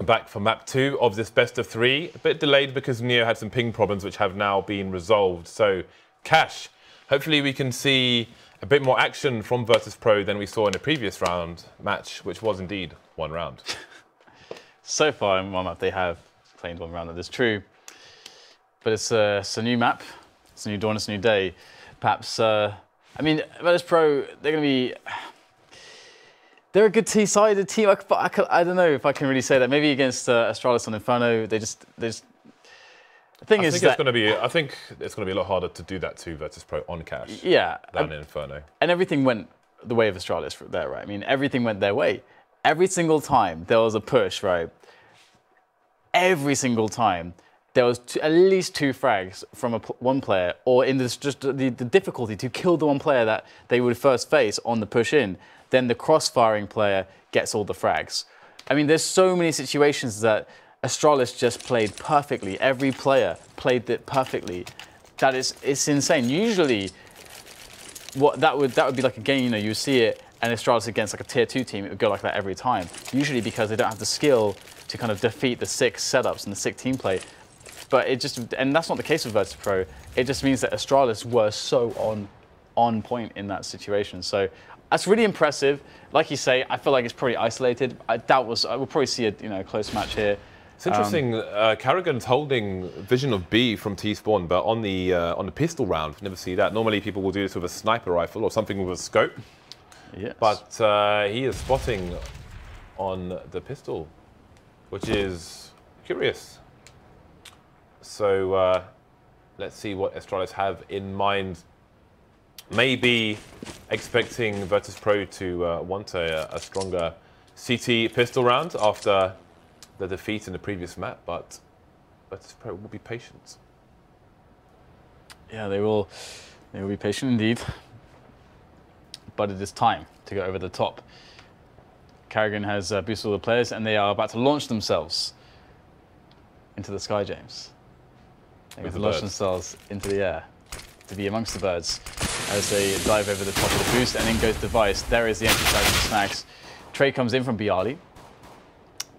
Back for map 2 of this best of 3. A bit delayed because Neo had some ping problems which have now been resolved. So, Cash, hopefully we can see a bit more action from VirtusPro than we saw in the previous round match, which was indeed 1 round. So far in one map they have claimed 1 round, that is true. But it's a new map, it's a new dawn, it's a new day. Perhaps, I mean, VirtusPro, they're going to be... They're a good T-sided team. I don't know if I can really say that. Maybe against Astralis on Inferno, they just. The thing is, I think it's going to be a lot harder to do that to VirtusPro on Cash. Yeah. Than in Inferno. And everything went the way of Astralis there, right? I mean, everything went their way. Every single time there was a push, right? Every single time there was at least 2 frags from one player, or in this just the difficulty to kill the one player that they would first face on the push in. Then the cross-firing player gets all the frags. I mean, there's so many situations that Astralis just played perfectly. Every player played it perfectly. That it's insane. Usually, that would be like a game, you know, you see it, and Astralis against like a tier 2 team, it would go like that every time. Usually because they don't have the skill to kind of defeat the 6 setups and the 6 team play. But it just, and that's not the case with VirtusPro. It just means that Astralis were so on point in that situation. So. That's really impressive. Like you say, I feel like it's probably isolated. I will probably see a close match here. It's interesting. karrigan's holding Vision of B from T-Spawn, but on the pistol round, never see that. Normally, people will do this with a sniper rifle or something with a scope. Yes. But he is spotting on the pistol, which is curious. So let's see what Astralis have in mind. Maybe expecting VirtusPro to want a stronger CT pistol round after the defeat in the previous map, but VirtusPro will be patient. Yeah, they will be patient indeed. But it is time to go over the top. karrigan has boosted all the players, and they are about to launch themselves into the sky, James. They're going to launch themselves into the air to be amongst the birds as they dive over the top of the boost and then go to device. There is the entry tag from Snax. Trade comes in from byali.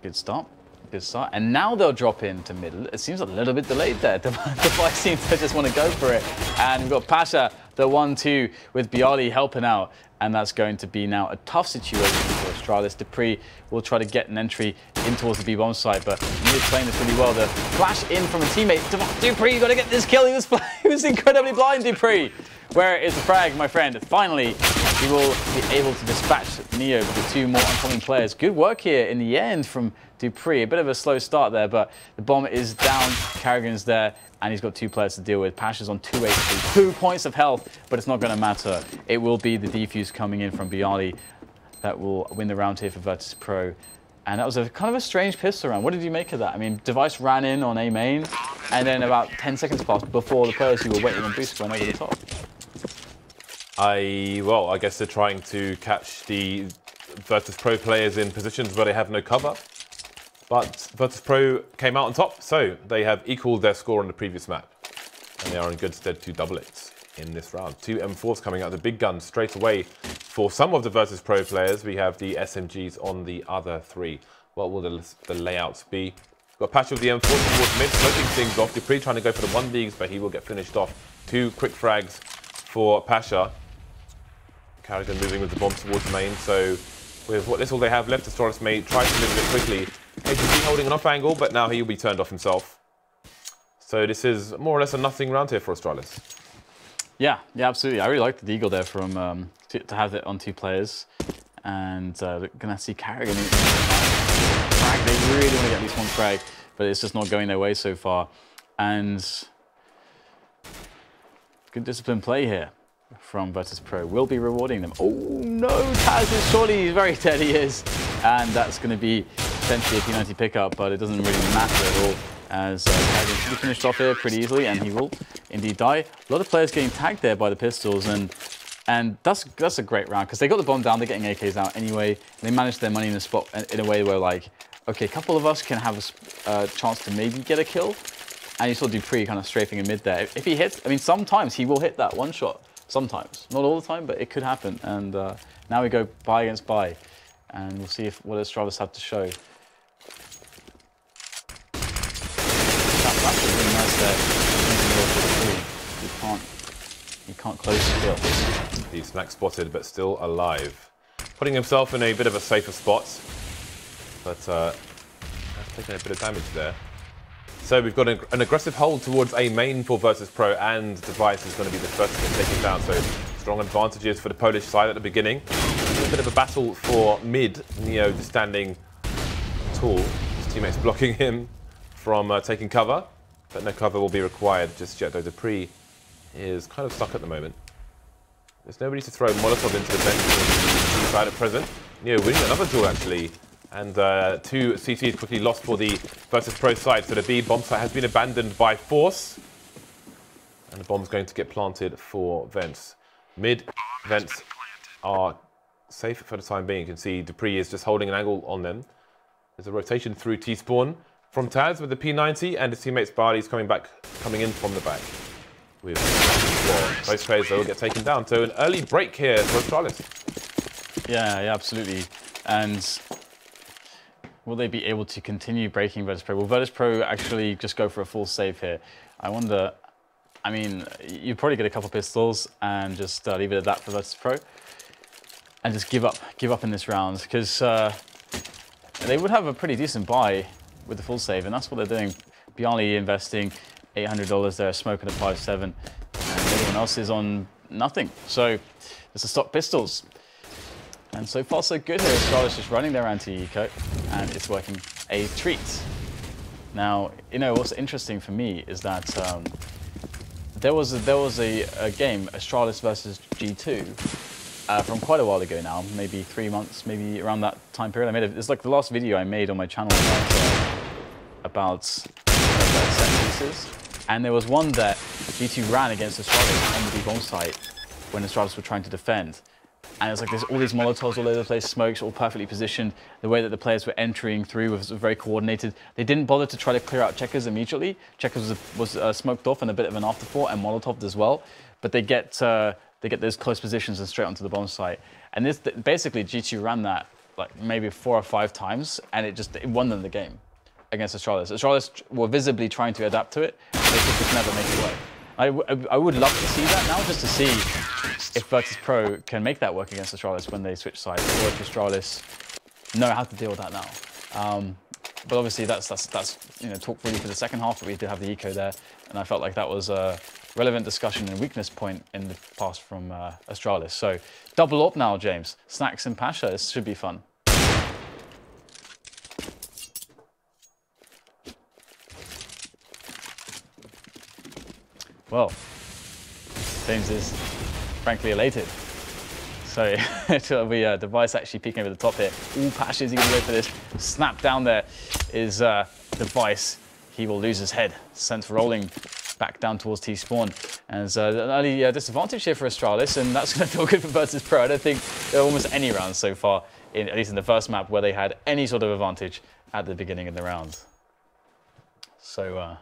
Good start. Good start. And now they'll drop into middle. It seems a little bit delayed there. Device seems to just want to go for it. And we've got Pasha, the 1-2 with byali helping out. And that's going to be now a tough situation for Astralis. dupreeh will try to get an entry in towards the B-bomb side, but he's playing this really well. The flash in from a teammate. dupreeh, you got to get this kill. He was incredibly blind, dupreeh. Where is the frag, my friend? Finally, he will be able to dispatch Neo with the 2 more oncoming players. Good work here in the end from dupreeh. A bit of a slow start there, but the bomb is down. karrigan's there, and he's got 2 players to deal with. Pasha's on 2 HP, 2 points of health, but it's not going to matter. It will be the defuse coming in from byali that will win the round here for VirtusPro. And that was a kind of a strange pistol round. What did you make of that? I mean, device ran in on A main, and then about 10 seconds passed before the players who were waiting on boost went over the top. Well, I guess they're trying to catch the VirtusPro players in positions where they have no cover. But VirtusPro came out on top, so they have equaled their score on the previous map. And they are in good stead to double it in this round. 2 M4s coming out, the big guns straight away. For some of the VirtusPro players, we have the SMGs on the other 3. What will the layouts be? Got Pasha with the M4 towards mid, smoking things off. dupreeh trying to go for the 1Bs, but he will get finished off. 2 quick frags for Pasha. karrigan moving with the bomb towards main, so with what little they have left, Astralis may try to move a bit quickly. AGB holding an off angle, but now he'll be turned off himself. So this is more or less a nothing round here for Astralis. Yeah, absolutely. I really like the deagle there from to have it on 2 players, and we're gonna see karrigan. Frag. They really want to get at least 1 frag, but it's just not going their way so far. And good disciplined play here from VirtusPro will be rewarding them. Oh no, TaZ is surely, he's very dead, he is. And that's going to be potentially a P90 pickup, but it doesn't really matter at all, as karrigan should be finished off here pretty easily, and he will indeed die. A lot of players getting tagged there by the pistols, and that's a great round, because they got the bomb down, they're getting AKs out anyway, and they managed their money in the spot in a way where, like, okay, a couple of us can have a chance to maybe get a kill, and you saw dupreeh kind of strafing in mid there. If he hits, I mean, sometimes he will hit that 1 shot. Sometimes. Not all the time, but it could happen. And now we go buy against buy. And we'll see what Astralis have to show. you can't close the kill. The Snax spotted, but still alive. Putting himself in a bit of a safer spot, but has taken a bit of damage there. So we've got an aggressive hold towards a main for VirtusPro, and device is going to be the first to get taken down. So strong advantages for the Polish side at the beginning. A bit of a battle for mid. Neo just standing tall. His teammates blocking him from taking cover, but no cover will be required just yet, though dupreeh is kind of stuck at the moment. There's nobody to throw Molotov into the bench on the side at present. Neo winning another duel actually, and 2 CTs quickly lost for the VirtusPro side. So the B bomb site has been abandoned by force, and the bomb's going to get planted for vents. Mid vents are safe for the time being. You can see dupreeh is just holding an angle on them. There's a rotation through T-spawn from TaZ with the P90, and his teammates Byali's coming in from the back. With both players will get taken down. So an early break here for Astralis. Yeah, absolutely. And will they be able to continue breaking VirtusPro? Will VirtusPro actually just go for a full save here? I wonder. I mean, you probably get a couple pistols and just leave it at that for VirtusPro, and just give up in this round, because they would have a pretty decent buy with the full save, and that's what they're doing. Byali investing $800 there, smoking at 5.7, and everyone else is on nothing. So it's a stock pistols. And so far so good here. Astralis just running their anti-eco, and it's working a treat. Now, you know, what's interesting for me is that there was a game, Astralis versus G2, from quite a while ago now, maybe 3 months, maybe around that time period. It's like the last video I made on my channel about set pieces. And there was one that G2 ran against Astralis on the B bomb site when Astralis were trying to defend. And it's like there's all these Molotovs all over the place, smokes all perfectly positioned. The way that the players were entering through was very coordinated. They didn't bother to try to clear out Checkers immediately. Checkers was smoked off and a bit of an afterthought, and Molotoved as well. But they get those close positions and straight onto the bomb site. And this basically G2 ran that like maybe 4 or 5 times, and it won them the game against Astralis. Astralis were visibly trying to adapt to it, but they could just never make it work. I would love to see that now, just to see if VirtusPro can make that work against Astralis when they switch sides, or if Astralis know how to deal with that now. But obviously that's talk really for the second half, but we did have the eco there, and I felt like that was a relevant discussion and weakness point in the past from Astralis. So double up now, James. Snax and pasha, this should be fun. Well, James is frankly elated. So it'll be device actually peeking over the top here. All pasha, is he going to go for this? Snap down there is device. He will lose his head. Sent rolling back down towards T-spawn. And there's an early disadvantage here for Astralis, and that's going to feel good for VirtusPro. I don't think there are almost any rounds so far, at least in the first map, where they had any sort of advantage at the beginning of the round. So,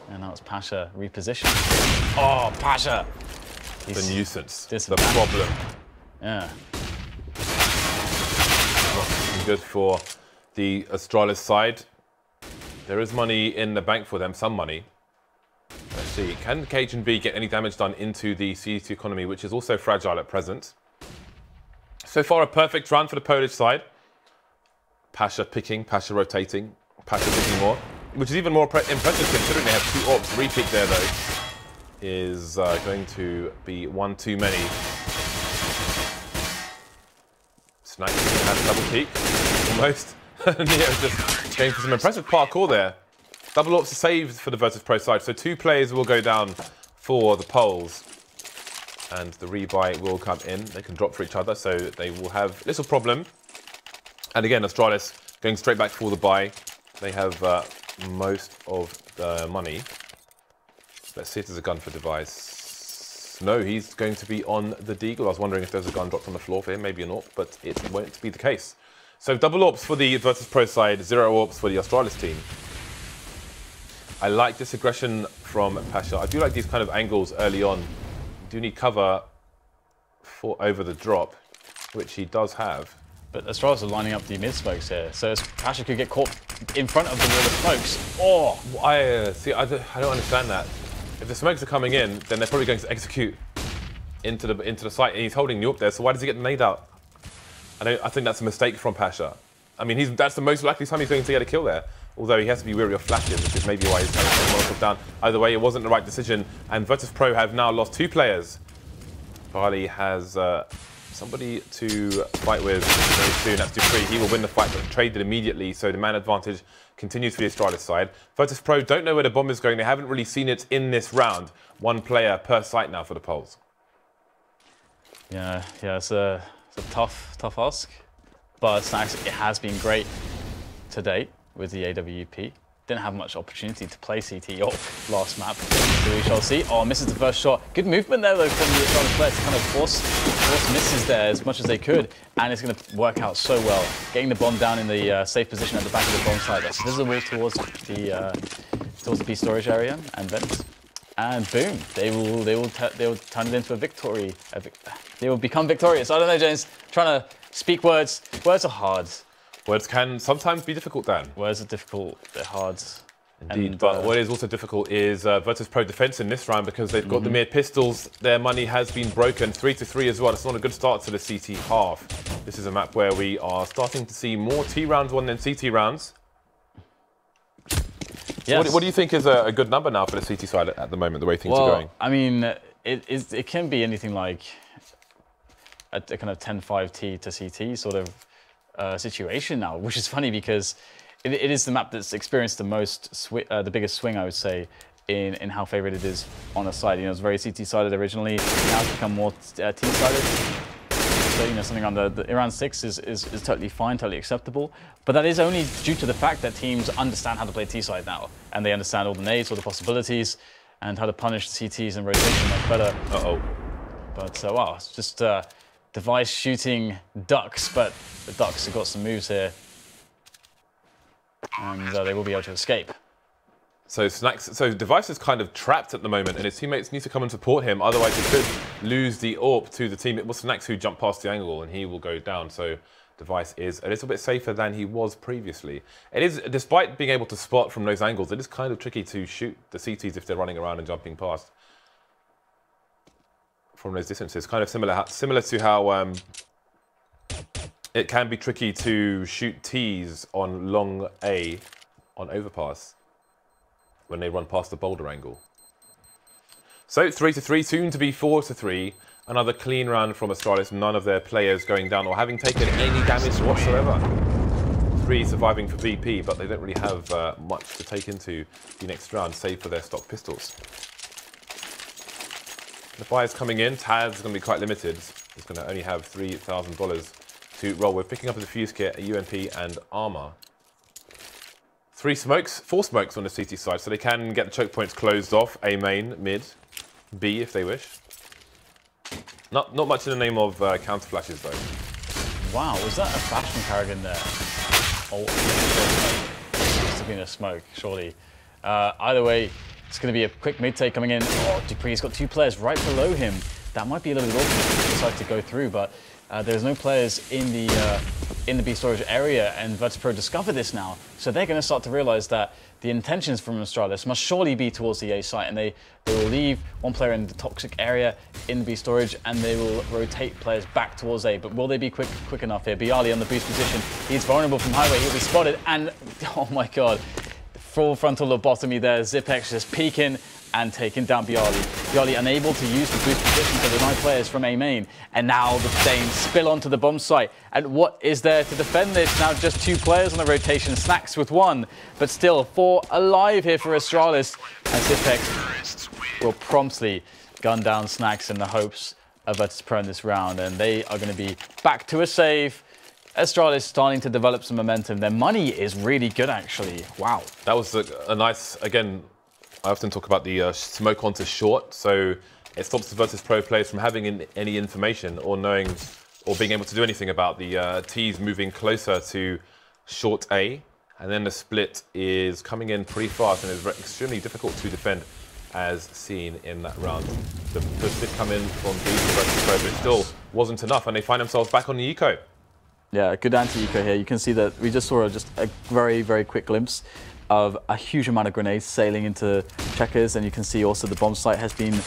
and now it's pasha repositioned. Oh, pasha! The nuisance, the problem. Yeah. Good for the Astralis side. There is money in the bank for them, some money. Let's see, can cajunb get any damage done into the C2 economy, which is also fragile at present? So far, a perfect run for the Polish side. Pasha picking, pasha rotating, pasha picking more, which is even more impressive considering they have 2 orbs. Repeat there, though, is going to be one too many. Snax has a double peek, almost. Neo just going for some impressive parkour there. Double orbs are saved for the VirtusPro side, so 2 players will go down for the poles. And the rebuy will come in. They can drop for each other, so they will have little problem. And again, Astralis going straight back for the buy. They have most of the money. Let's see if there's a gun for device. No, he's going to be on the deagle. I was wondering if there's a gun dropped on the floor for him, maybe not, but it won't be the case. So double orbs for the VirtusPro side, 0 orbs for the Astralis team. I like this aggression from pasha. I do like these kind of angles early on. You do need cover for over the drop, which he does have. But Astralis are lining up the mid smokes here, so pasha could get caught in front of the wall of smokes. Oh, I don't understand that. If the smokes are coming in, then they're probably going to execute into the site, and he's holding you up there. So why does he get the nade out? I think that's a mistake from Pasha. I mean, that's the most likely time he's going to get a kill there. Although he has to be wary of flashes, which is maybe why he's trying to take Molotov down. Either way, it wasn't the right decision, and VirtusPro have now lost 2 players. Byali has somebody to fight with very soon. That's dupreeh. He will win the fight, but traded immediately, so the man advantage continues for the Astralis side. VirtusPro don't know where the bomb is going. They haven't really seen it in this round. 1 player per site now for the polls. Yeah, it's a tough ask. But Snax, it has been great to date with the AWP. Didn't have much opportunity to play CT or last map, so we shall see. Oh, misses the first shot. Good movement there, though, from the Astralis players to kind of force misses there as much as they could, and it's going to work out so well. Getting the bomb down in the safe position at the back of the bomb site that's visible towards the B storage area and vents. And boom, they will turn it into a victory. They will become victorious. I don't know, James. Trying to speak words. Words are hard. Words can sometimes be difficult, Dan. Words are difficult, they're hard. Indeed, and, but what is also difficult is VirtusPro defense in this round because they've got the mere pistols. Their money has been broken. 3-3 as well. It's not a good start to the CT half. This is a map where we are starting to see more T rounds won than CT rounds. Yes. What do you think is a good number now for the CT side at the moment, the way things are going? I mean, it can be anything like a kind of 10-5 T to CT sort of situation now, which is funny because it is the map that's experienced the biggest swing, I would say, in how favored it is on a side. You know, it was very CT-sided originally, now it's become more T-sided. So, you know, something around 6 is totally fine, totally acceptable. But that is only due to the fact that teams understand how to play T-side now, and they understand all the nades, all the possibilities, and how to punish the CTs and rotation much better. But wow, it's just device shooting ducks, but the ducks have got some moves here, and they will be able to escape. So Device is kind of trapped at the moment, and his teammates need to come and support him. Otherwise, he could lose the AWP to the team. It was Snax who jumped past the angle, and he will go down. So Device is a little bit safer than he was previously. It is, despite being able to spot from those angles, it is kind of tricky to shoot the CTs if they're running around and jumping past from those distances. Kind of similar to how it can be tricky to shoot Ts on long A on overpass when they run past the boulder angle. So 3-3, soon to be 4-3. Another clean round from Astralis, none of their players going down or having taken any damage whatsoever. 3 surviving for VP, but they don't really have much to take into the next round, save for their stock pistols. The buyers coming in, TaZ is going to be quite limited. He's going to only have $3,000 to roll with, picking up a defuse kit, a UMP and armor. 4 smokes on the CT side, so they can get the choke points closed off. A main, mid, B if they wish. Not much in the name of counter flashes though. Wow, was that a flash from karrigan there? Oh, it must have been a smoke, surely. Either way, it's going to be a quick mid take coming in. Oh, dupreeh's got 2 players right below him. That might be a little bit awkward if he decides to go through, but there's no players in the B storage area, and VirtusPro discover this now, so they're going to start to realize that the intentions from Astralis must surely be towards the A site, and they will leave 1 player in the toxic area in the B storage, and they will rotate players back towards A. But will they be quick enough here? Byali on the boost position. He's vulnerable from highway. He'll be spotted, and oh my god, full frontal lobotomy there. Zipex just peeking and taking down Byali. Byali unable to use the boost position to deny players from A main. And now the Danes spill onto the bomb site. And what is there to defend this? Now just 2 players on the rotation. Snax with 1, but still 4 alive here for Astralis. And Zipex will promptly gun down Snax in the hopes of VirtusPro in this round. And they are going to be back to a save. Astralis starting to develop some momentum. Their money is really good, actually. Wow. That was a nice, again, I often talk about the smoke onto short, so it stops the VirtusPro players from having any information or knowing or being able to do anything about the T's moving closer to short A, and then the split is coming in pretty fast and is extremely difficult to defend, as seen in that round. The split come in from B to VirtusPro, but it still wasn't enough, and they find themselves back on the eco. Yeah, good anti-eco here. You can see that we just saw just a very, very quick glimpse. of a huge amount of grenades sailing into checkers, and you can see also the bomb site has been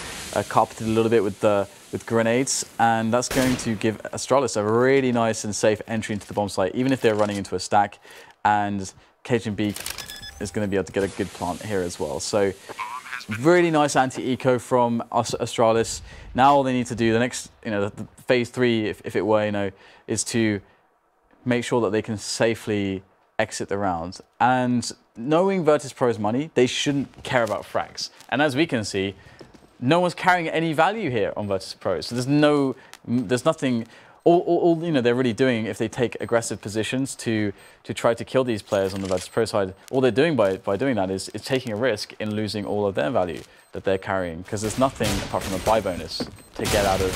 carpeted a little bit with grenades, and that's going to give Astralis a really nice and safe entry into the bomb site, even if they're running into a stack, and cajunb is going to be able to get a good plant here as well. So really nice anti-eco from Astralis. Now all they need to do, the next, the phase 3, if it were, is to make sure that they can safely exit the round. And knowing VirtusPro's money, they shouldn't care about frags. And as we can see, no one's carrying any value here on VirtusPro. So there's nothing. All they're really doing, if they take aggressive positions to try to kill these players on the VirtusPro side, all they're doing by doing that is taking a risk in losing all of their value that they're carrying, because there's nothing apart from a buy bonus to get out of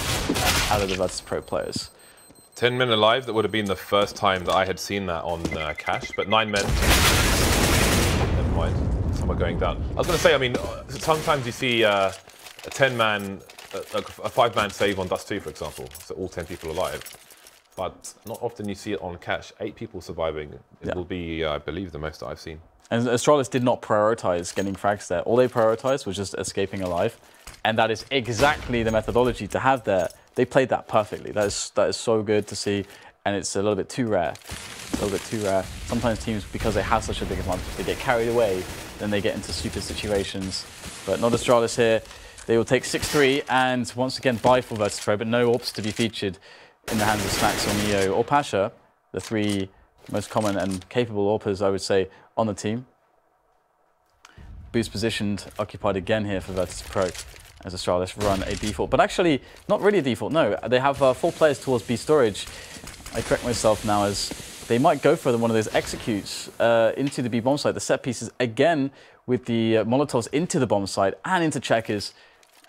the VirtusPro players. 10 men alive, that would have been the first time that I had seen that on Cash, but 9 men. Never mind, some are going down. I was going to say, I mean, sometimes you see a 10-man, a 5-man save on Dust 2, for example, so all 10 people alive. But not often you see it on Cash, 8 people surviving. It will be, I believe, the most that I've seen. And Astralis did not prioritize getting frags there. All they prioritized was just escaping alive. And that is exactly the methodology to have there. They played that perfectly. That is so good to see, and it's a little bit too rare. A little bit too rare. Sometimes teams, because they have such a big advantage, they get carried away, then they get into stupid situations. But not Astralis here. They will take 6-3, and once again buy for VirtusPro, but no AWPs to be featured in the hands of Snax or Neo or pasha, the 3 most common and capable AWPers, I would say, on the team. Boost positioned, occupied again here for VirtusPro, as Astralis run a default. But actually, not really a default, no. They have 4 players towards B storage. I correct myself now, as they might go for one of those executes into the B bomb site. The set pieces, again, with the Molotovs into the bomb site and into checkers,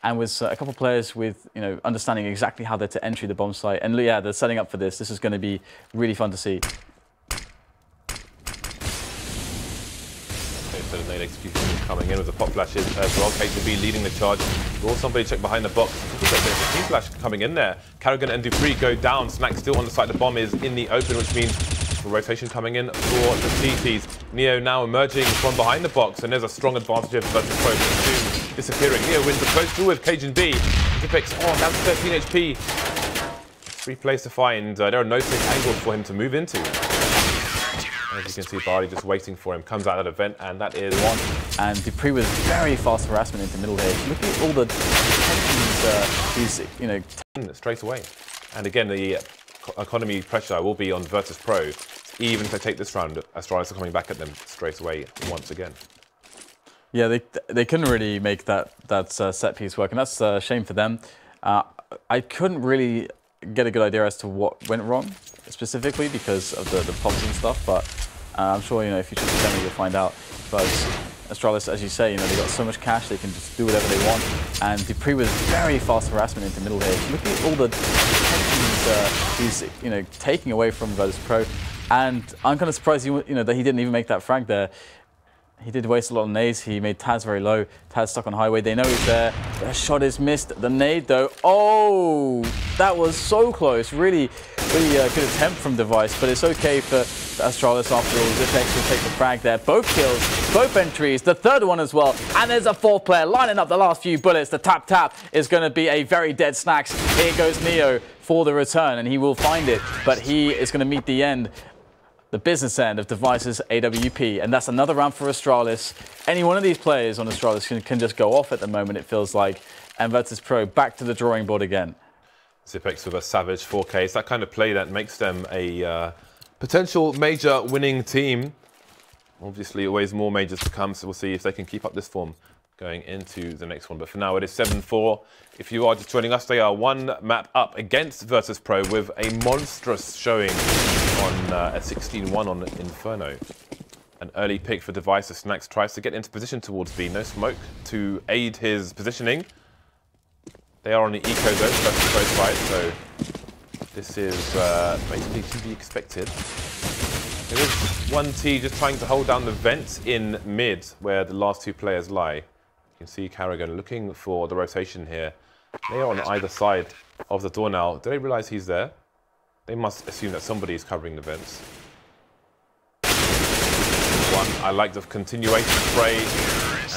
and with a couple of players with, understanding exactly how they're to entry the bomb site. And yeah, they're setting up for this. This is going to be really fun to see. So the nade execution coming in with the pop flashes as well. cajunb leading the charge. Will somebody check behind the box? There's a team flash coming in there. karrigan and dupreeh go down. Snax still on the side. The bomb is in the open, which means the rotation coming in for the CTs. Neo now emerging from behind the box, and there's a strong advantage over VirtusPro. Disappearing. Neo wins the close through with cajunb. Dipix down to 13 HP. 3 plays to find. There are no safe angles for him to move into. As you can see, Biali just waiting for him. Comes out of the vent, and that is 1. And dupreeh with very fast harassment into middle here. Look at all the tensions, straight away. And again, the economy pressure will be on VirtusPro. Even if they take this round, Astralis are coming back at them straight away once again. Yeah, they couldn't really make that set piece work, and that's a shame for them. I couldn't really get a good idea as to what went wrong specifically because of the pops and stuff, but I'm sure if you check the demo you'll find out. But Astralis, as you say, they got so much cash they can just do whatever they want, and dupreeh with very fast harassment into middle here. Look at all the tensions he's taking away from VirtusPro, and I'm kind of surprised that he didn't even make that frag there. He did waste a lot of nades. He made TaZ very low. TaZ stuck on highway. They know he's there. The shot is missed. The nade, though. Oh, that was so close. Really good attempt from Device, but it's okay for Astralis after all. Zipx will take the frag there. Both kills, both entries, the 3rd one as well. And there's a 4th player lining up the last few bullets. The tap is going to be a very dead Snax. Here goes Neo for the return, and he will find it, but he is going to meet the end. The business end of Device's AWP, and that's another round for Astralis. Any one of these players on Astralis can just go off at the moment, it feels like, and VirtusPro back to the drawing board again. Zipx with a savage 4K. It's that kind of play that makes them a potential major winning team. Obviously, always more majors to come, so we'll see if they can keep up this form going into the next one. But for now, it is 7-4. If you are just joining us, they are 1 map up against VirtusPro with a monstrous showing on a 16-1 on Inferno. An early pick for Device as Snax tries to get into position towards B. No smoke to aid his positioning. They are on the eco zone, VirtusPro side, so this is basically to be expected. There is 1T just trying to hold down the vent in mid, where the last 2 players lie. You can see karrigan looking for the rotation here. They are on either side of the door now. Do they realize he's there? They must assume that somebody is covering the vents. one. I like the continuation spray,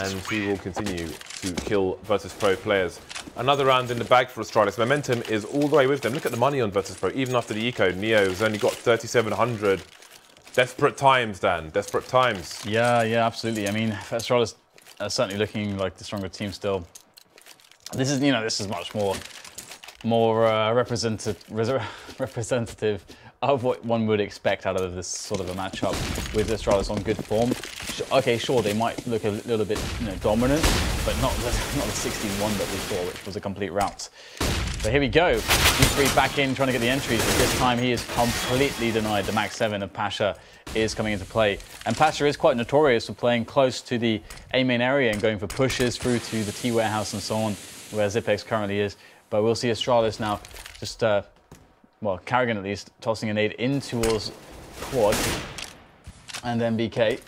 and he will continue to kill VirtusPro players. Another round in the bag for Astralis. Momentum is all the way with them. Look at the money on VirtusPro. Even after the eco, Neo's only got 3,700. Desperate times, Dan. Desperate times. Yeah, absolutely. I mean, Astralis are certainly looking like the stronger team still. This is, this is much more representative of what one would expect out of this sort of a matchup with Astralis on good form. Okay, sure, they might look a little bit dominant, but not the 16-1 that we saw, which was a complete rout. But here we go. dupreeh back in, trying to get the entries, but this time he is completely denied. The Max 7 of pasha is coming into play. And pasha is quite notorious for playing close to the A main area and going for pushes through to the T warehouse and so on, where Zipex currently is. But we'll see Astralis now just, well, karrigan at least, tossing a nade in towards quad. And then BK,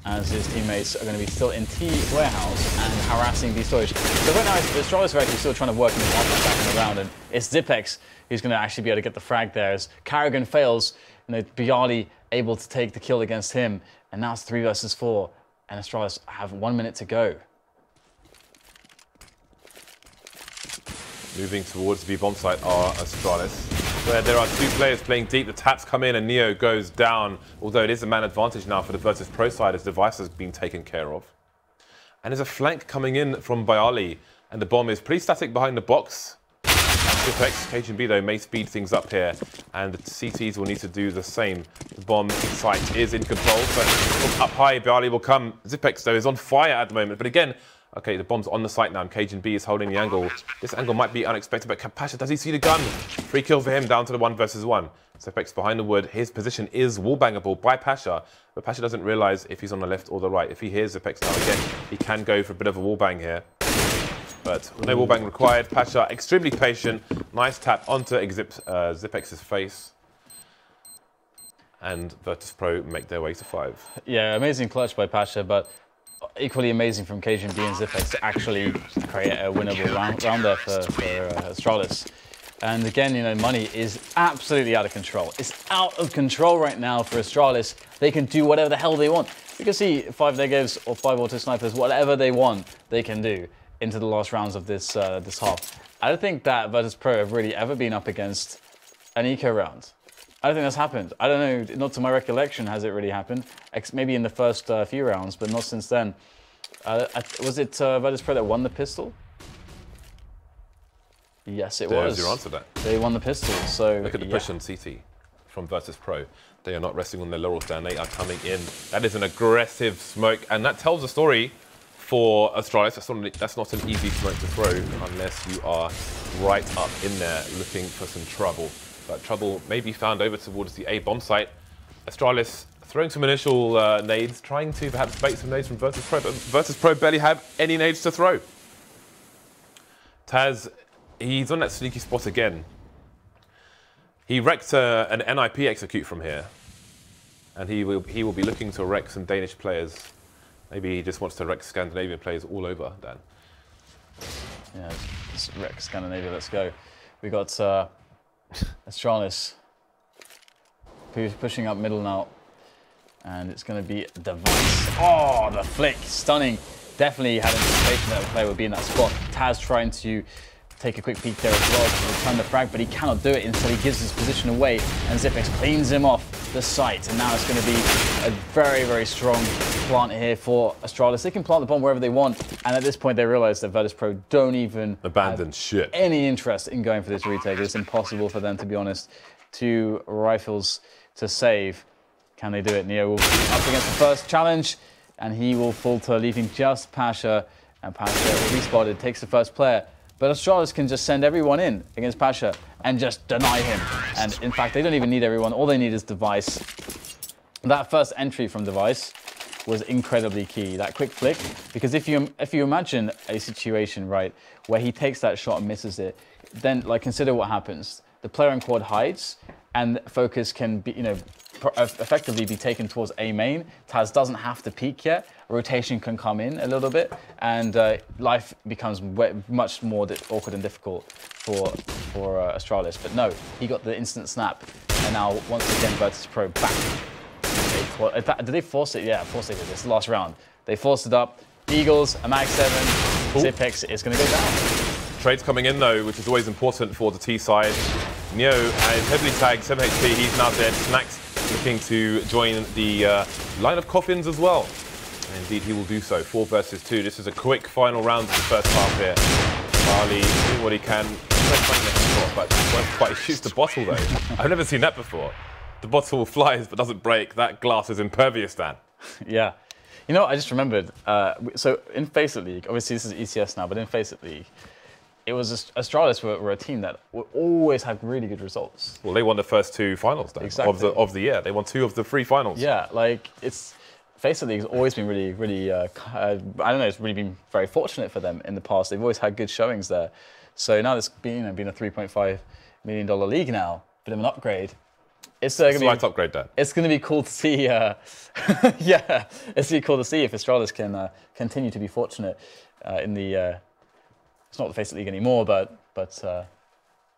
as his teammates are going to be still in T warehouse and harassing the storage. So right now, Astralis are actually still trying to work in the market back and around, and it's Zipex who's going to actually be able to get the frag there. As karrigan fails, Byali able to take the kill against him, and now it's 3 versus 4, and Astralis have 1 minute to go. Moving towards the B-bomb site are Astralis, where there are 2 players playing deep. The taps come in and Neo goes down, although it is a man advantage now for the VirtusPro side as device has been taken care of. And there's a flank coming in from Byali, and the bomb is pretty static behind the box. Zipex, cajunb though may speed things up here, and the CTs will need to do the same. The bomb site is in control, but up high, Byali will come. Zipex though is on fire at the moment, but again, okay, the bomb's on the site now, and cajunb is holding the angle. This angle might be unexpected, but pasha, does he see the gun? Free kill for him, down to the 1 versus 1. Zipex behind the wood. His position is wallbangable by pasha, but pasha doesn't realize if he's on the left or the right. If he hears Zipex now again, he can go for a bit of a wallbang here. But no wallbang required. pasha, extremely patient. Nice tap onto Zipex's face. And VirtusPro make their way to 5. Yeah, amazing clutch by pasha, but equally amazing from cajunb and Zipex to actually create a winnable round there for Astralis. And again, money is absolutely out of control. It's out of control right now for Astralis. They can do whatever the hell they want. You can see 5 negatives or 5 auto snipers, whatever they want, they can do into the last rounds of this this half. I don't think that VirtusPro have really ever been up against an eco round. I don't think that's happened. I don't know, not to my recollection has it really happened. Maybe in the first few rounds, but not since then. Was it VirtusPro that won the pistol? Yes, it was. There's your answer there. They won the pistol, so... Look at the push on CT from VirtusPro. They are not resting on their laurels, Dan. They are coming in. That is an aggressive smoke, and that tells a story for Astralis. That's not an easy smoke to throw unless you are right up in there looking for some trouble. But trouble may be found over towards the A bomb site. Astralis throwing some initial nades, trying to perhaps bait some nades from VirtusPro, but VirtusPro barely have any nades to throw. TaZ, he's on that sneaky spot again. He wrecked an NIP execute from here, and he will be looking to wreck some Danish players. Maybe he just wants to wreck Scandinavian players all over, Dan. Yeah, let's wreck Scandinavia, let's go. We got Astralis pushing up middle now, and it's going to be device. Oh, the flick, stunning. Definitely had anticipation that the player would be in that spot. TaZ trying to take a quick peek there as well to return the frag, but he cannot do it. Instead, he gives his position away, and Zipex cleans him off the site. And now it's going to be a very, very strong plant here for Astralis. They can plant the bomb wherever they want, and at this point, they realize that VirtusPro don't even abandon shit. Any interest in going for this retake. It's impossible for them, to be honest. 2 rifles to save. Can they do it? Neo will be up against the first challenge, and he will falter, leaving just pasha. And pasha will be spotted, takes the first player. But Astralis can just send everyone in against pasha and just deny him. And in fact, they don't even need everyone. All they need is device. That first entry from device was incredibly key. That quick flick, because if you imagine a situation, right, where he takes that shot and misses it, then consider what happens. The player in quad hides, and focus can be, effectively be taken towards A main. TaZ doesn't have to peek yet. Rotation can come in a little bit, and life becomes much more awkward and difficult for Astralis. But no, he got the instant snap, and now once again VirtusPro back Well, in fact, did they force it? Yeah, of course they did. This is the last round. They forced it up. Eagles, a max 7. Zipex is going to go down. Trades coming in though, which is always important for the T side. Neo is heavily tagged, 7 HP. He's now dead. Snax looking to join the line of coffins as well. And indeed, he will do so. 4 versus 2. This is a quick final round of the first half here. Byali doing what he can. But he shoots the bottle though. I've never seen that before. The bottle flies but doesn't break. That glass is impervious, Dan. Yeah. You know, I just remembered. So in FACEIT League, obviously this is ECS now, but in FACEIT League, it was Astralis were a team that always had really good results. Well, they won the first 2 finals then, exactly. of the year. They won 2 of the 3 finals. Yeah, like FACEIT League has always been really, I don't know, it's really been very fortunate for them in the past. They've always had good showings there. So now it's been a $3.5 million league now, bit of an upgrade. It's a slight upgrade, Dan. It's going to be cool to see. Yeah, it's going to be cool to see if Astralis can continue to be fortunate in the. It's not the FACEIT League anymore, but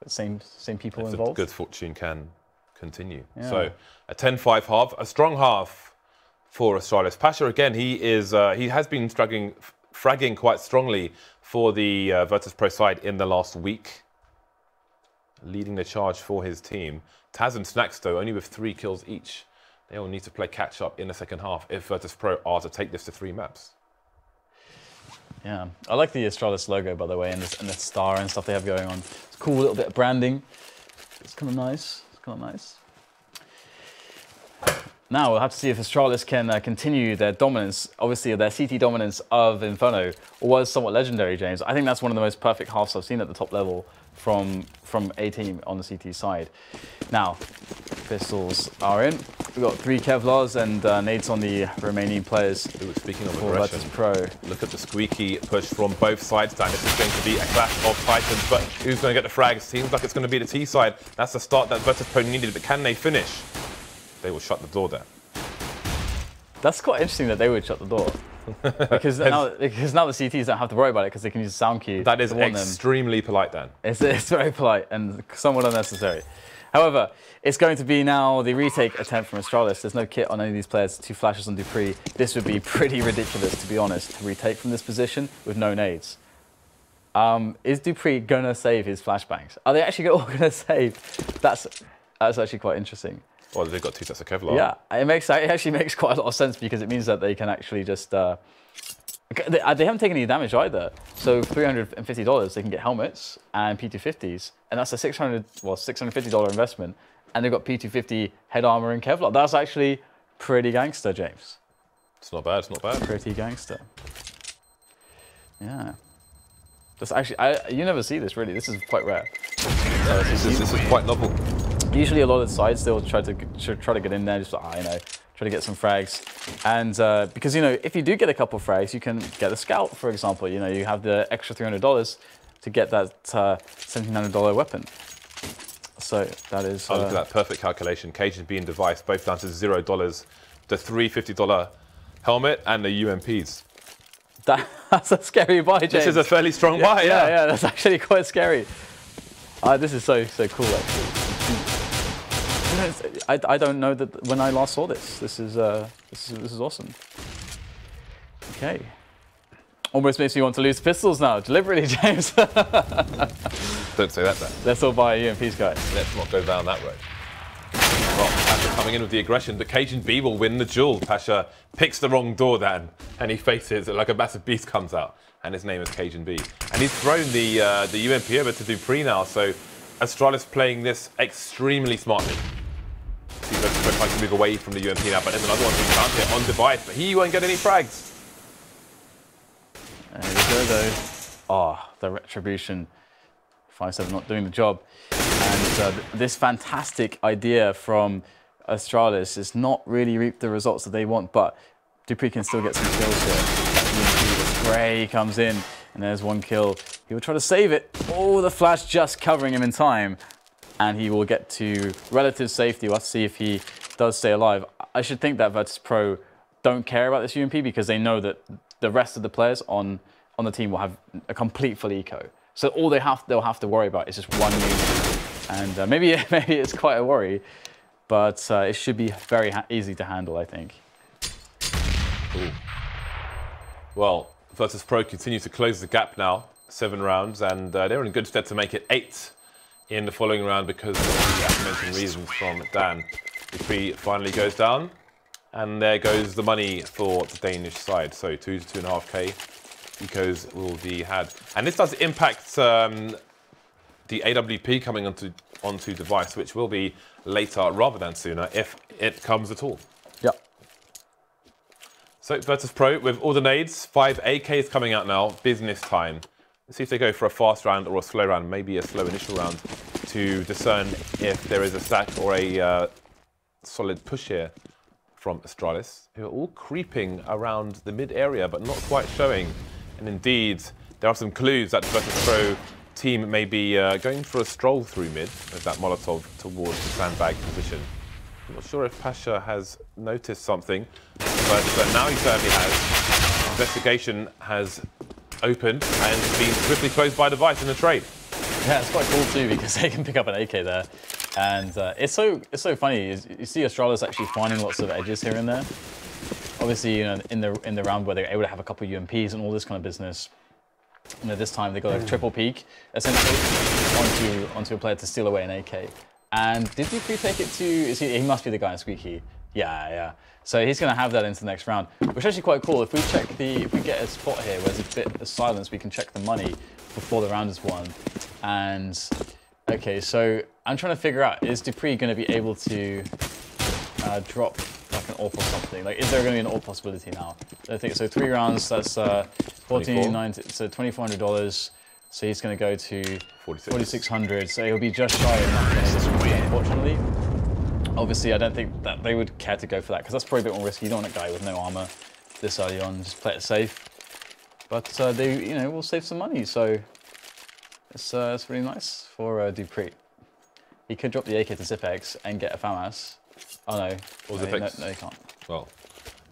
same people involved. Good fortune can continue. Yeah. So a 10-5 half, a strong half for Astralis. Pasha again, he has been fragging quite strongly for the VirtusPro side in the last week, leading the charge for his team. TaZ and Snax, though, only with 3 kills each. They all need to play catch-up in the second half if VirtusPro are to take this to 3 maps. Yeah, I like the Astralis logo, by the way, and the star and stuff they have going on. It's cool, a little bit of branding. It's kind of nice. It's kind of nice. Now we'll have to see if Astralis can continue their dominance. Obviously, their CT dominance of Inferno was somewhat legendary, James. I think that's one of the most perfect halves I've seen at the top level from a team on the CT side. Now, pistols are in. We've got 3 Kevlars and nades on the remaining players. Ooh, speaking of aggression, VirtusPro. Look at the squeaky push from both sides, Dan. This is going to be a clash of titans, but who's going to get the frags? Seems like it's going to be the T side. That's the start that VirtusPro needed, but can they finish? They will shut the door there. That's quite interesting that they would shut the door. because now the CTs don't have to worry about it because they can use a sound cue. That is extremely polite, Dan. It's very polite and somewhat unnecessary. However, it's going to be now the retake attempt from Astralis. There's no kit on any of these players, 2 flashes on dupreeh. This would be pretty ridiculous, to be honest, to retake from this position with no nades. Is dupreeh going to save his flashbangs? Are they actually all going to save? That's actually quite interesting. Well, they've got 2 sets of Kevlar. Yeah, it actually makes quite a lot of sense because it means that they can actually just... they haven't taken any damage either. So $350, they can get helmets and P250s. And that's a $650 investment. And they've got P250 head armor and Kevlar. That's actually pretty gangster, James. It's not bad, it's not bad. Pretty gangster. Yeah. That's actually, you never see this really. This is quite rare. This is quite novel. Usually a lot of the sides, they'll try to get in there, just like, try to get some frags. And because, if you do get a couple of frags, you can get a scout, for example. You have the extra $300 to get that $1,700 weapon. So that is... look at that perfect calculation. cajunb and device, both down to $0. The $350 helmet and the UMPs. That's a scary buy, James. This is a fairly strong buy, yeah. Yeah, that's actually quite scary. This is so cool, actually. I don't know that when I last saw this. This is awesome. Okay. Almost makes me want to lose pistols now, deliberately, James. Don't say that, then. Let's all buy UMPs, guys. Let's not go down that road. Well, Pasha coming in with the aggression, but cajunb will win the duel. Pasha picks the wrong door, Dan, and he faces it like a massive beast comes out, and his name is cajunb. And he's thrown the UMP over to dupreeh now, so Astralis playing this extremely smartly. See VirtusPro trying to move away from the UMP now, but there's another one being found here on device, but he won't get any frags. There we go, though. Oh, the retribution. 5-7 not doing the job. And this fantastic idea from Astralis is not really reaped the results that they want, but dupreeh can still get some kills here. The spray comes in, and there's 1 kill. He will try to save it. Oh, the flash just covering him in time. And he will get to relative safety. We'll have to see if he does stay alive. I should think that VirtusPro don't care about this UMP because they know that the rest of the players on the team will have a complete full eco. So all they'll have to worry about is just 1 UMP. And maybe it's quite a worry. but it should be very easy to handle, I think. Ooh. Well, VirtusPro continues to close the gap now, 7 rounds, and they're in good stead to make it 8 in the following round because of the aforementioned reasons from Dan. dupreeh finally goes down, and there goes the money for the Danish side. So 2 to 2.5k ecos will be had. And this does impact the AWP coming onto device, which will be later rather than sooner if it comes at all. Yep. So VirtusPro with all the nades, 5 AKs coming out now, business time. Let's see if they go for a fast round or a slow round, maybe a slow initial round to discern if there is a stack or a solid push here from Astralis, who are all creeping around the mid area but not quite showing. And indeed, there are some clues that the VirtusPro team may be going for a stroll through mid with that Molotov towards the sandbag position. I'm not sure if Pasha has noticed something, but now he certainly has. Investigation has opened and been swiftly closed by device in the trade. Yeah, it's quite cool too because they can pick up an AK there, and it's so funny. You see Astralis actually finding lots of edges here and there. Obviously, you know, in the round where they're able to have a couple of UMPs and all this kind of business. You know, this time they got a triple peek essentially onto a player to steal away an AK. And did dupreeh take it to? He must be the guy in squeaky. Yeah. So he's going to have that into the next round, which is actually quite cool. If we get a spot here where there's a bit of silence, we can check the money before the round is won. And okay, so I'm trying to figure out, is dupreeh going to be able to drop like an AWP or something? Like, is there going to be an AWP possibility now? I think so. 3 rounds. That's 14.90. So $2,400. So he's going to go to 4,600. So he'll be just shy of that, unfortunately. Obviously, I don't think that they would care to go for that because that's probably a bit more risky. You don't want a guy with no armor this early on. Just play it safe. But they, you know, will save some money. So it's really nice for dupreeh. He could drop the AK to Zipex and get a FAMAS. Oh no. Or Zipex. No, he can't. Well,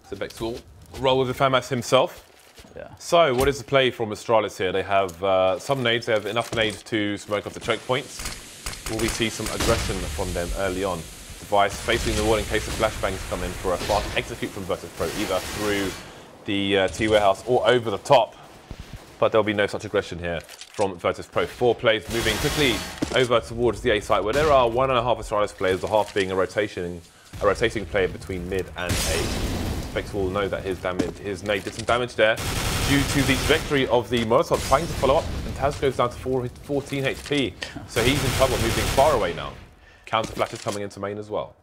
Zipex will roll with the FAMAS himself. Yeah. So, what is the play from Astralis here? They have some nades. They have enough nades to smoke off the choke points. Will we see some aggression from them early on? Device facing the wall in case the flashbangs come in for a fast execute from VirtusPro, either through the T-warehouse or over the top. But there'll be no such aggression here from VirtusPro. 4 players moving quickly over towards the A site, where there are 1.5 Astralis players, the half being a rotating player between mid and A. Specs will know that his nade did some damage there due to the trajectory of the Molotov trying to follow up, and TaZ goes down to 14 HP. So he's in trouble, moving far away now. Counter flashes coming into main as well.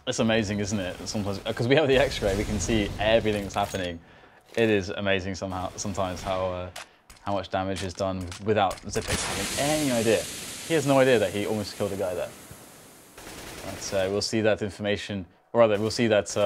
It's amazing, isn't it? Sometimes, because we have the X-ray, we can see everything that's happening. It is amazing sometimes how much damage is done without Zipex having any idea. He has no idea that he almost killed a guy there. But we'll see that information, or rather, we'll see that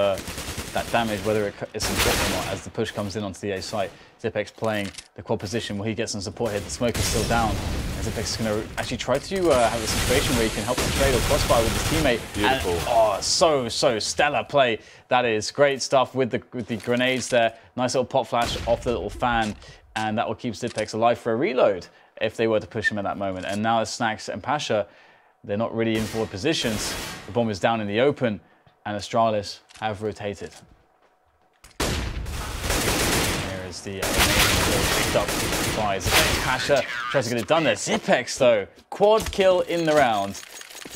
that damage, whether it's important or not, as the push comes in onto the A site. Zipex playing the quad position. Will he get some support here? The smoke is still down. And Zipex is going to actually try to have a situation where he can help the trade or crossfire with his teammate. Beautiful. And, oh, so stellar play. That is great stuff with the grenades there. Nice little pop flash off the little fan. And that will keep Zipex alive for a reload if they were to push him at that moment. And now as Snax and Pasha, they're not really in forward positions. The bomb is down in the open. And Astralis have rotated. Here is the picked up by Zipex. Pasha tries to get it done there. Zipex though, quad kill in the round.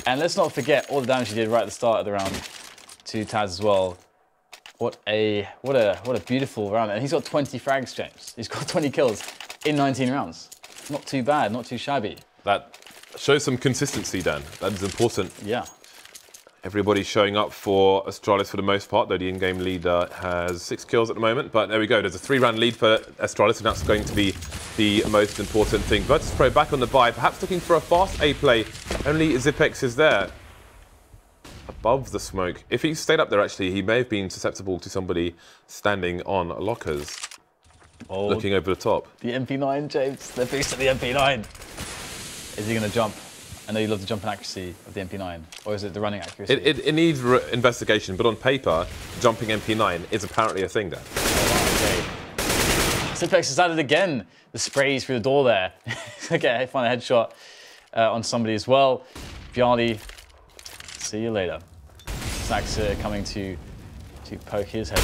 And let's not forget all the damage he did right at the start of the round to TaZ as well. What a beautiful round. And he's got 20 frags, James. He's got 20 kills in 19 rounds. Not too bad, not too shabby. That shows some consistency, Dan. That is important. Yeah. Everybody's showing up for Astralis for the most part, though the in-game leader has 6 kills at the moment. But there we go, there's a 3-round lead for Astralis, and that's going to be the most important thing. VirtusPro back on the buy, perhaps looking for a fast A play. Only Zipex is there, above the smoke. If he stayed up there, actually, he may have been susceptible to somebody standing on lockers, looking over the top. The MP9, James, the boost of the MP9. Is he going to jump? I know you love the jump and accuracy of the MP9, or is it the running accuracy? It needs investigation, but on paper, jumping MP9 is apparently a thing there. Oh, okay. Zipex has added again the sprays through the door there. Okay, find a headshot on somebody as well. Byali, see you later. Snax coming to poke his head.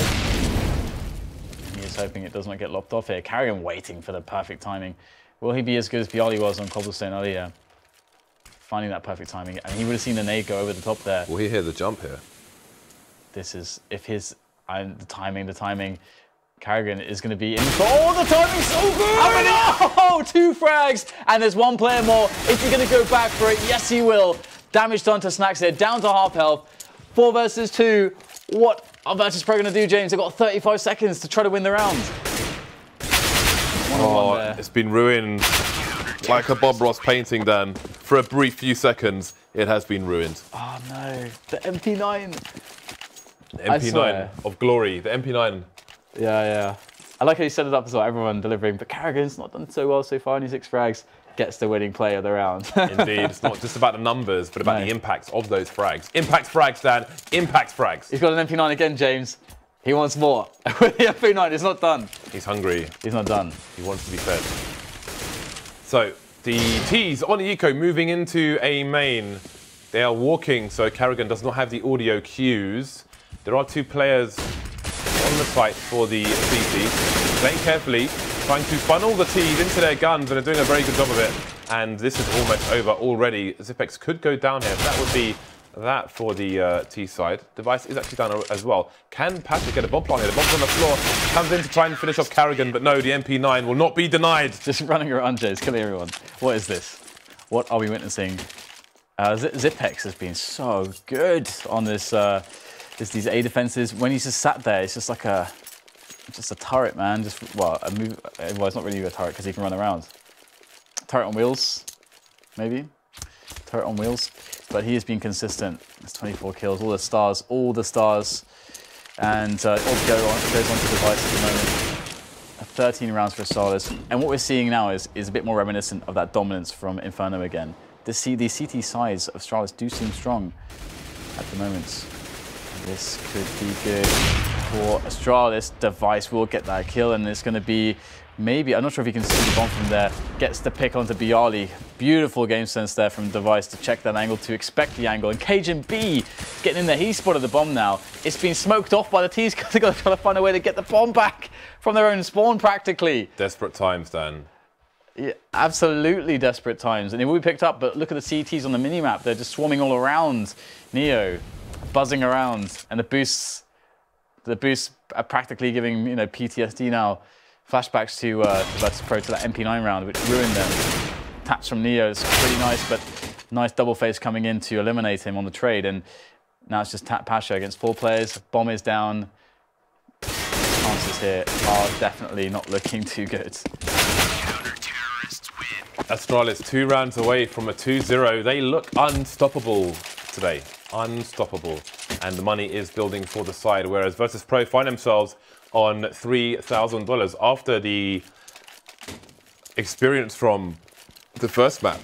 He is hoping it does not get lopped off here. karrigan waiting for the perfect timing. Will he be as good as Byali was on Cobblestone earlier? Finding that perfect timing. And he would have seen the nade go over the top there. Will he hear the jump here? This is, if his, the timing. karrigan is going to be in. Oh, the timing's so good! Oh, 2 frags! And there's 1 player more. Is he going to go back for it? Yes, he will. Damage done to Snax here, down to half health. 4 versus 2. What are VirtusPro going to do, James? They've got 35 seconds to try to win the round. It's been ruined like a Bob Ross painting, Dan. For a brief few seconds, it has been ruined. Oh, no. The MP9. The MP9 of glory. The MP9. Yeah. I like how you set it up as well, everyone delivering, but karrigan's not done so well so far. Only 6 frags. Gets the winning play of the round. Indeed, it's not just about the numbers, but about the impacts of those frags. Impact frags, Dan. Impact frags. He's got an MP9 again, James. He wants more. With the MP9, it's not done. He's hungry. He's not done. He wants to be fed. So, the T's on the eco moving into a main. They are walking, so karrigan does not have the audio cues. There are 2 players on the site for the CC. Playing carefully. Trying to funnel the T's into their guns and are doing a very good job of it. And this is almost over already. Zipex could go down here. That would be that for the T side. Device is actually down as well. Can pasha get a bomb plant here? The bomb's on the floor. Comes in to try and finish off karrigan, but no, the MP9 will not be denied. Just running around, Jays, killing everyone. What is this? What are we witnessing? Zipex has been so good on this. These A defenses. When he's just sat there, it's just like a turret, man. Well, it's not really a turret because he can run around. Turret on wheels, maybe. Turret on wheels. But he has been consistent. It's 24 kills, all the stars. And all goes on to device at the moment. 13 rounds for Astralis. And what we're seeing now is a bit more reminiscent of that dominance from Inferno again. The CT sides of Astralis do seem strong at the moment. This could be good for Astralis. Device will get that kill, and it's going to be maybe, I'm not sure if he can see the bomb from there. Gets the pick onto Byali. Beautiful game sense there from Device to check that angle, to expect the angle. And cajunb getting in there. He spotted the bomb now. It's been smoked off by the T's because they've got to try to find a way to get the bomb back from their own spawn practically. Desperate times, Dan. Yeah, absolutely desperate times. And it will be picked up, but look at the CTs on the minimap. They're just swarming all around Neo, buzzing around. And the boosts are practically giving, you know, PTSD now. Flashbacks to VirtusPro to that MP9 round, which ruined them. Taps from Neo is pretty nice, but nice double face coming in to eliminate him on the trade. And now it's just tap pasha against 4 players. Bomb is down. Chances here are definitely not looking too good. Astralis 2 rounds away from a 2-0. They look unstoppable today. Unstoppable. And the money is building for the side, whereas VirtusPro find themselves on $3,000 after the experience from the first map.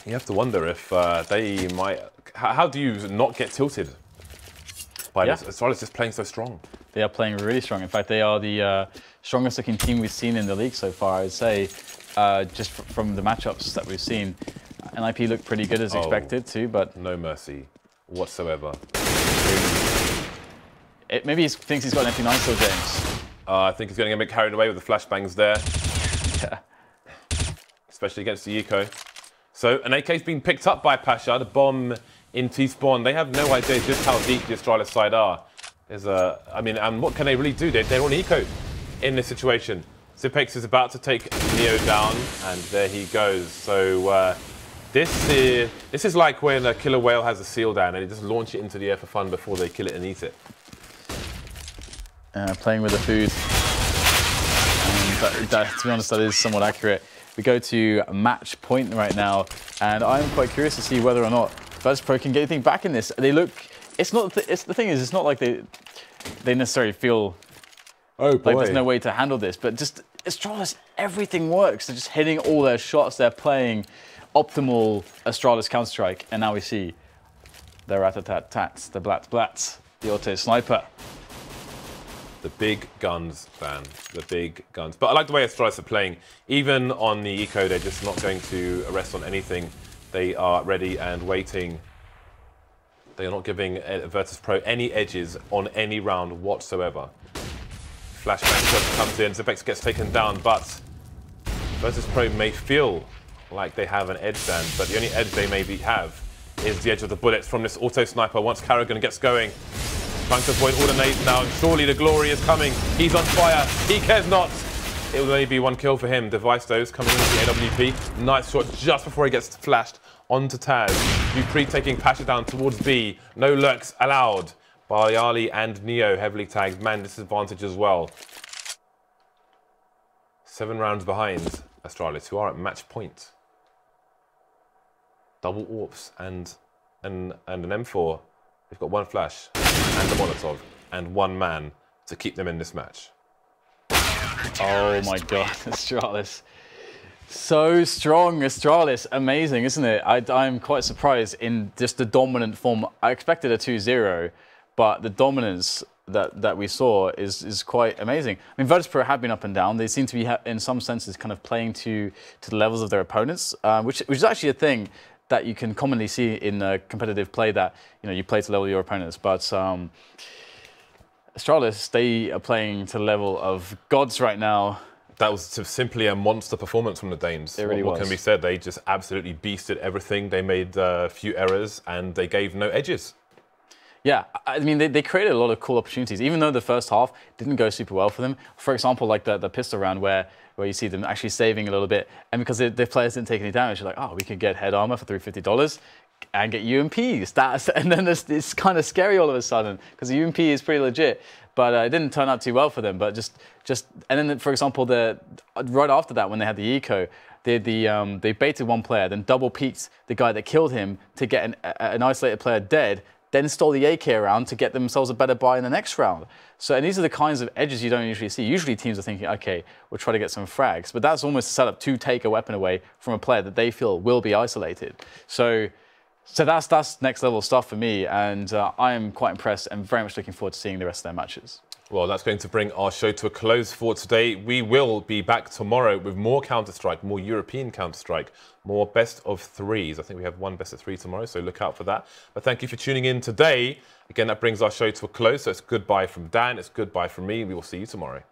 You have to wonder if they might... How do you not get tilted by this? Astralis just playing so strong. They are playing really strong. In fact, they are the strongest looking team we've seen in the league so far, I'd say, just from the matchups that we've seen. NIP looked pretty good as expected too, but... No mercy whatsoever. Maybe he thinks he's got an MP9 still, James. I think he's going to get carried away with the flashbangs there. Yeah. Especially against the eco. So an AK's been picked up by pasha. The bomb in T-spawn. They have no idea just how deep the Astralis side are. I mean, and what can they really do? They're on eco in this situation. Zipex is about to take Neo down, and there he goes. So this is like when a killer whale has a seal down and they just launch it into the air for fun before they kill it and eat it. Playing with the food. And to be honest, that is somewhat accurate. We go to match point right now, and I'm quite curious to see whether or not VirtusPro can get anything back in this. They look. It's not. The thing is, it's not like they necessarily feel like there's no way to handle this. But just Astralis, everything works. They're just hitting all their shots. They're playing optimal Astralis Counter-Strike, and now we see the rat-a-tat-tats, the blat-blats, the auto sniper. The big guns, Dan. The big guns. But I like the way Astralis are playing. Even on the eco, they're just not going to rest on anything. They are ready and waiting. They are not giving VirtusPro any edges on any round whatsoever. Flashbang shot comes in, Zebex gets taken down, but VirtusPro may feel like they have an edge then, but the only edge they maybe have is the edge of the bullets from this auto sniper once karrigan gets going. Trying to avoid all the nades now, surely the glory is coming. He's on fire, he cares not. It will only be one kill for him. Device those coming into the AWP. Nice shot just before he gets flashed onto TaZ. dupreeh taking Pasha down towards B. No lurks allowed. Byali and Neo heavily tagged. Man, disadvantage as well. 7 rounds behind Astralis, who are at match point. Double AWPs and an M4. They've got 1 flash and a Molotov and 1 man to keep them in this match. Oh my god, Astralis. So strong, Astralis. Amazing, isn't it? I'm quite surprised in just the dominant form. I expected a 2-0, but the dominance that we saw is quite amazing. I mean, VirtusPro have been up and down. They seem to be, in some senses, kind of playing to the levels of their opponents, which is actually a thing that you can commonly see in competitive play, that you play to level your opponents. But Astralis, they are playing to the level of gods right now. That was simply a monster performance from the Danes. It really was. What can be said? They just absolutely beasted everything. They made a few errors and they gave no edges. Yeah, I mean, they created a lot of cool opportunities, even though the first half didn't go super well for them. For example, like the pistol round where you see them actually saving a little bit, and because the players didn't take any damage, you're like, oh, we could get head armor for $350 and get UMPs. And then it's kind of scary all of a sudden, because the UMP is pretty legit. But it didn't turn out too well for them. But and then, for example, right after that, when they had the eco, they baited 1 player, then double peeked the guy that killed him to get an isolated player dead, then stole the AK around to get themselves a better buy in the next round. So, and these are the kinds of edges you don't usually see. Usually teams are thinking, okay, we'll try to get some frags, but that's almost a setup to take a weapon away from a player that they feel will be isolated. So that's next level stuff for me, and I am quite impressed and very much looking forward to seeing the rest of their matches. Well, that's going to bring our show to a close for today. We will be back tomorrow with more Counter-Strike, more European Counter-Strike, more best of 3s. I think we have 1 best of 3 tomorrow, so look out for that. But thank you for tuning in today. Again, that brings our show to a close. So it's goodbye from Dan, it's goodbye from me. We will see you tomorrow.